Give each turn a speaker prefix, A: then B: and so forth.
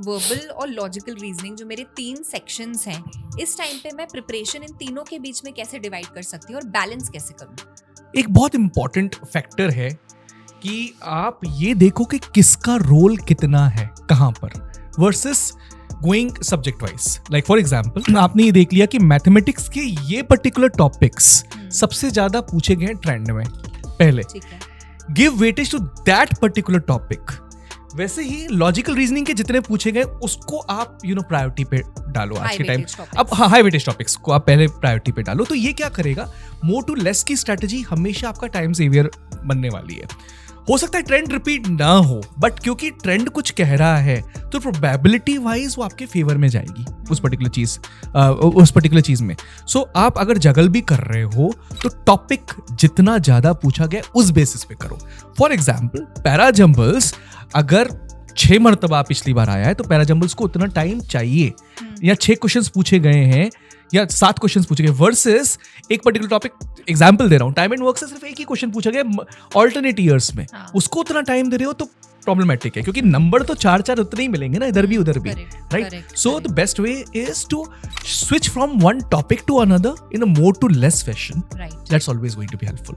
A: Verbal और logical reasoning जो मेरे 3 सेक्शंस हैं, इस टाइम पे मैं प्रिपरेशन इन तीनों के बीच में कैसे डिवाइड कर सकती हूँ और बैलेंस कैसे करूँ?
B: एक बहुत इंपॉर्टेंट फैक्टर है कि आप ये देखो कि किसका रोल कितना है कहाँ पर versus going subject wise. Like for example आपने ये देख लिया कि मैथमेटिक्स के ये पर्टिकुलर टॉपिक्स सबसे ज्यादा पूछे गए ट्रेंड में पहले.
A: ठीक है.
B: Give weightage to that particular topic. वैसे ही लॉजिकल रीजनिंग के जितने पूछे गए उसको आप प्रायोरिटी पे डालो आज के टाइम. अब हाई वेटेज टॉपिक्स को आप पहले प्रायोरिटी पे डालो. तो ये क्या करेगा, मोर टू लेस की स्ट्रेटजी हमेशा आपका टाइम सेवियर बनने वाली है. हो सकता है ट्रेंड रिपीट ना हो, बट क्योंकि ट्रेंड कुछ कह रहा है तो प्रोबेबिलिटी वाइज वो आपके फेवर में जाएगी उस पर्टिकुलर चीज में. सो आप अगर जगल भी कर रहे हो तो टॉपिक जितना ज्यादा पूछा गया उस बेसिस पे करो. फॉर एग्जाम्पल पैरा जंबल्स अगर 6 मरतबा पिछली बार आया है तो पैरा जंबल्स को उतना टाइम चाहिए, या 6 क्वेश्चंस पूछे गए हैं या 7 क्वेश्चंस पूछे गए वर्सेस एक पर्टिकुलर टॉपिक. एग्जांपल दे रहा हूं, टाइम एंड वर्क से सिर्फ एक ही क्वेश्चन पूछा गया ऑल्टरनेट ईयर्स में. उसको उतना टाइम दे रहे हो तो प्रॉब्लमेटिक है, क्योंकि नंबर तो 4 उतने ही मिलेंगे ना इधर भी उधर भी. Right. So the best way is to switch from one topic to another in a more to less fashion. That's always going to be helpful.